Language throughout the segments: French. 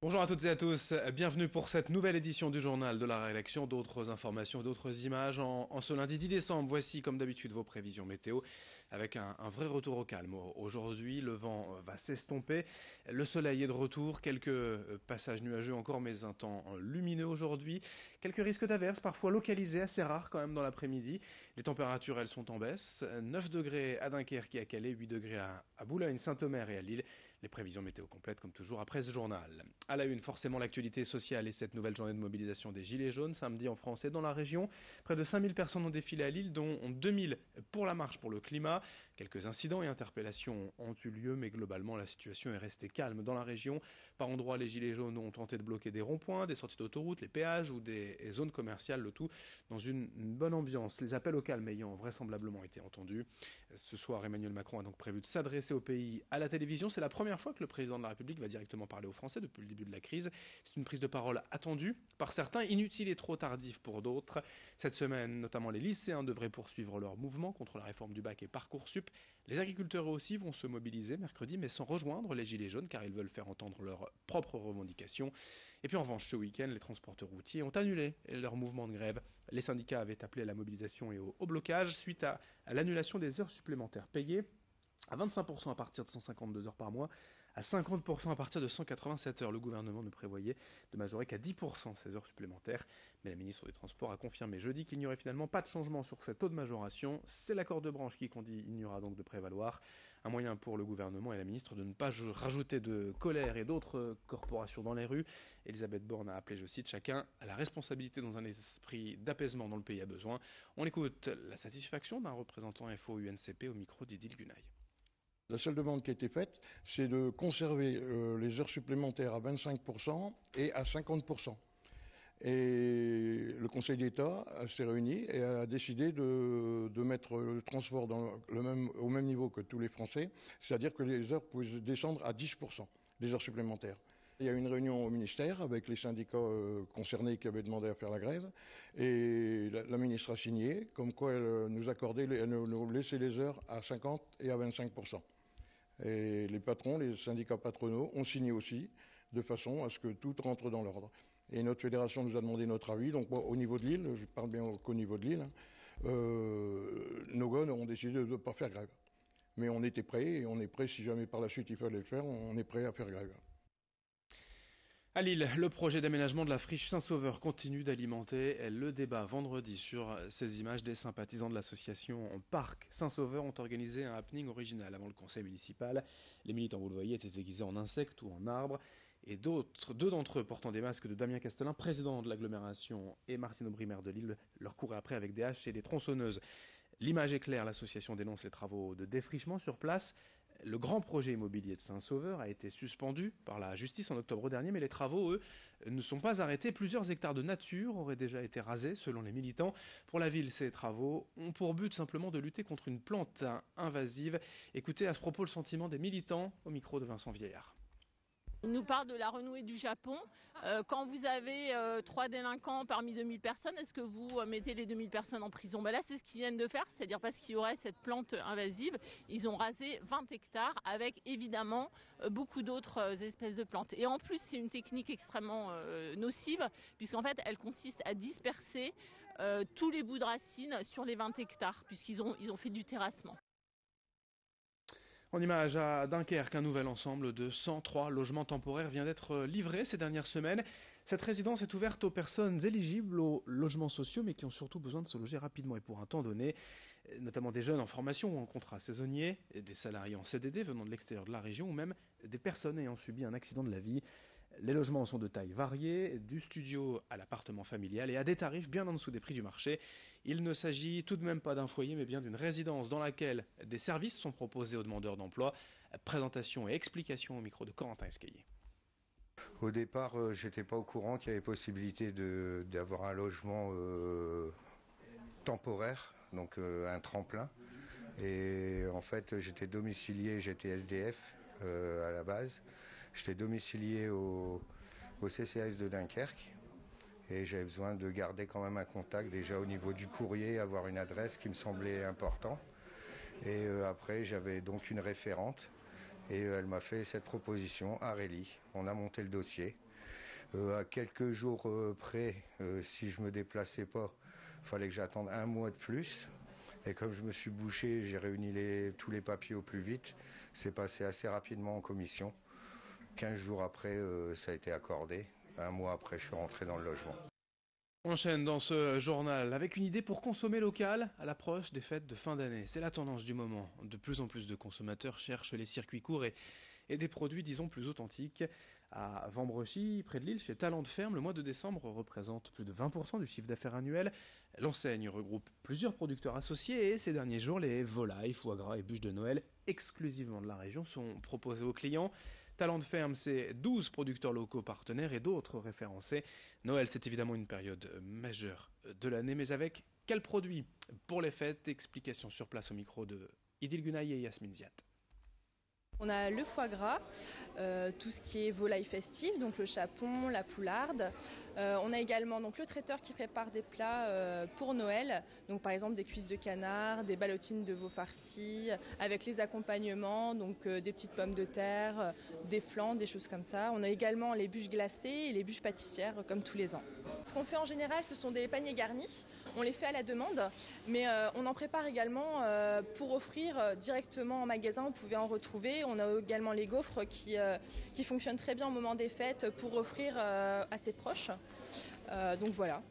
Bonjour à toutes et à tous, bienvenue pour cette nouvelle édition du journal de la rédaction. D'autres informations, d'autres images en ce lundi 10 décembre. Voici comme d'habitude vos prévisions météo avec un vrai retour au calme. Aujourd'hui, le vent va s'estomper, le soleil est de retour, quelques passages nuageux encore mais un temps lumineux aujourd'hui. Quelques risques d'averses, parfois localisés, assez rares quand même dans l'après-midi. Les températures, elles sont en baisse. 9 degrés à Dunkerque et à Calais, 8 degrés à Boulogne, Saint-Omer et à Lille. Les prévisions météo complètes comme toujours après ce journal. À la une, forcément l'actualité sociale et cette nouvelle journée de mobilisation des Gilets jaunes, samedi en France et dans la région. Près de 5000 personnes ont défilé à Lille, dont 2000 pour la marche pour le climat. Quelques incidents et interpellations ont eu lieu, mais globalement la situation est restée calme dans la région. Par endroits, les Gilets jaunes ont tenté de bloquer des ronds-points, des sorties d'autoroutes, les péages ou des zones commerciales, le tout dans une bonne ambiance. Les appels au calme ayant vraisemblablement été entendus. Ce soir, Emmanuel Macron a donc prévu de s'adresser au pays à la télévision. C'est la première fois que le président de la République va directement parler aux Français depuis le début de la crise. C'est une prise de parole attendue par certains, inutile et trop tardive pour d'autres. Cette semaine, notamment les lycéens devraient poursuivre leur mouvement contre la réforme du bac et Parcoursup. Les agriculteurs aussi vont se mobiliser mercredi, mais sans rejoindre les Gilets jaunes, car ils veulent faire entendre leurs propres revendications. Et puis en revanche, ce week-end, les transporteurs routiers ont annulé leur mouvement de grève. Les syndicats avaient appelé à la mobilisation et au blocage suite à l'annulation des heures supplémentaires payées à 25% à partir de 152 heures par mois, à 50% à partir de 187 heures. Le gouvernement ne prévoyait de majorer qu'à 10% ces heures supplémentaires, mais la ministre des Transports a confirmé jeudi qu'il n'y aurait finalement pas de changement sur cette taux de majoration. C'est l'accord de branche qui continuera donc de prévaloir, un moyen pour le gouvernement et la ministre de ne pas rajouter de colère et d'autres corporations dans les rues. Elisabeth Borne a appelé, je cite, chacun à la responsabilité dans un esprit d'apaisement dont le pays a besoin. On écoute la satisfaction d'un représentant FO-UNCP au micro d'Idil Gunaï. La seule demande qui a été faite, c'est de conserver les heures supplémentaires à 25% et à 50%. Et le Conseil d'État s'est réuni et a décidé de mettre le transport au même niveau que tous les Français, c'est-à-dire que les heures pouvaient descendre à 10%, les heures supplémentaires. Il y a eu une réunion au ministère avec les syndicats concernés qui avaient demandé à faire la grève et la ministre a signé comme quoi elle nous laissait les heures à 50 et à 25%. Et les patrons, les syndicats patronaux ont signé aussi, de façon à ce que tout rentre dans l'ordre. Et notre fédération nous a demandé notre avis. Donc moi, au niveau de Lille, je parle bien qu'au niveau de Lille, nos gars ont décidé de ne pas faire grève. Mais on était prêts, et on est prêts, si jamais par la suite il fallait le faire, on est prêts à faire grève. À Lille, le projet d'aménagement de la friche Saint-Sauveur continue d'alimenter le débat. Vendredi, sur ces images, des sympathisants de l'association Parc Saint-Sauveur ont organisé un happening original avant le conseil municipal. Les militants, vous le voyez, étaient déguisés en insectes ou en arbres. Et deux d'entre eux portant des masques de Damien Castelin, président de l'agglomération, et Martine Aubry, maire de Lille, leur couraient après avec des haches et des tronçonneuses. L'image est claire, l'association dénonce les travaux de défrichement sur place. Le grand projet immobilier de Saint-Sauveur a été suspendu par la justice en octobre dernier, mais les travaux, eux, ne sont pas arrêtés. Plusieurs hectares de nature auraient déjà été rasés, selon les militants. Pour la ville, ces travaux ont pour but simplement de lutter contre une plante invasive. Écoutez à ce propos le sentiment des militants au micro de Vincent Vieillard. Il nous parle de la renouée du Japon. Quand vous avez 3 délinquants parmi 2000 personnes, est-ce que vous mettez les 2000 personnes en prison? Là, c'est ce qu'ils viennent de faire, c'est-à-dire parce qu'il y aurait cette plante invasive. Ils ont rasé 20 hectares avec évidemment beaucoup d'autres espèces de plantes. Et en plus, c'est une technique extrêmement nocive, puisqu'en fait, elle consiste à disperser tous les bouts de racines sur les 20 hectares, puisqu'ils ont fait du terrassement. En image à Dunkerque, un nouvel ensemble de 103 logements temporaires vient d'être livré ces dernières semaines. Cette résidence est ouverte aux personnes éligibles aux logements sociaux mais qui ont surtout besoin de se loger rapidement et pour un temps donné, notamment des jeunes en formation ou en contrat saisonnier, des salariés en CDD venant de l'extérieur de la région ou même des personnes ayant subi un accident de la vie. Les logements sont de taille variée, du studio à l'appartement familial et à des tarifs bien en dessous des prix du marché. Il ne s'agit tout de même pas d'un foyer mais bien d'une résidence dans laquelle des services sont proposés aux demandeurs d'emploi. Présentation et explication au micro de Corentin Escaillé. Au départ, j'étais pas au courant qu'il y avait possibilité d'avoir un logement temporaire, donc un tremplin. Et en fait, j'étais domicilié, j'étais SDF à la base. J'étais domicilié au CCAS de Dunkerque. Et j'avais besoin de garder quand même un contact déjà au niveau du courrier, avoir une adresse qui me semblait important. Et après, j'avais donc une référente. Et elle m'a fait cette proposition à Rély. On a monté le dossier. À quelques jours près, si je me déplaçais pas, il fallait que j'attende un mois de plus. Et comme je me suis bouché, j'ai réuni tous les papiers au plus vite. C'est passé assez rapidement en commission. 15 jours après, ça a été accordé. Un mois après, je suis rentré dans le logement. On enchaîne dans ce journal avec une idée pour consommer local à l'approche des fêtes de fin d'année. C'est la tendance du moment. De plus en plus de consommateurs cherchent les circuits courts et des produits, disons, plus authentiques. À Vambrechy, près de Lille, chez Talent de Ferme, le mois de décembre représente plus de 20% du chiffre d'affaires annuel. L'enseigne regroupe plusieurs producteurs associés et ces derniers jours, les volailles, foie gras et bûches de Noël exclusivement de la région sont proposés aux clients. Talent de Ferme, c'est 12 producteurs locaux partenaires et d'autres référencés. Noël, c'est évidemment une période majeure de l'année, mais avec quels produits pour les fêtes? Explication sur place au micro de Idil Gunay et Yasmine Ziat. On a le foie gras, tout ce qui est volaille festive, donc le chapon, la poularde. On a également donc le traiteur qui prépare des plats pour Noël, donc par exemple des cuisses de canard, des ballotines de veau farcies, avec les accompagnements, donc des petites pommes de terre, des flans, des choses comme ça. On a également les bûches glacées et les bûches pâtissières comme tous les ans. Ce qu'on fait en général, ce sont des paniers garnis. On les fait à la demande, mais on en prépare également pour offrir directement en magasin. Vous pouvez en retrouver. On a également les gaufres qui fonctionnent très bien au moment des fêtes pour offrir à ses proches. Donc voilà.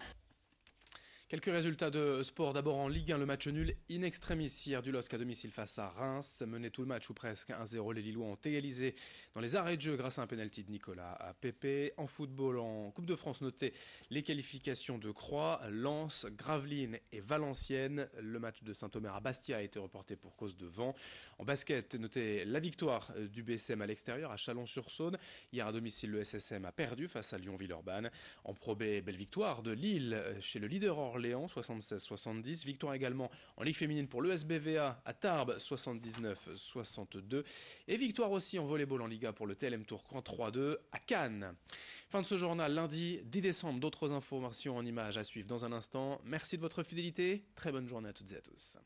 Quelques résultats de sport. D'abord en Ligue 1, le match nul in extremis hier du LOSC à domicile face à Reims. Mené tout le match ou presque 1-0, les Lillois ont égalisé dans les arrêts de jeu grâce à un pénalty de Nicolas Pepe. En football, en Coupe de France, notez les qualifications de Croix, Lens, Gravelines et Valenciennes. Le match de Saint-Omer à Bastia a été reporté pour cause de vent. En basket, notez la victoire du BSM à l'extérieur à Chalon-sur-Saône. Hier à domicile, le SSM a perdu face à Lyon-Villeurbanne. En Pro B, belle victoire de Lille chez le leader Orléans, 76-70. Victoire également en Ligue féminine pour l'ESBVA à Tarbes, 79-62. Et victoire aussi en volleyball en Liga pour le TLM Tourcoing, 3-2 à Cannes. Fin de ce journal, lundi 10 décembre. D'autres informations en images à suivre dans un instant. Merci de votre fidélité. Très bonne journée à toutes et à tous.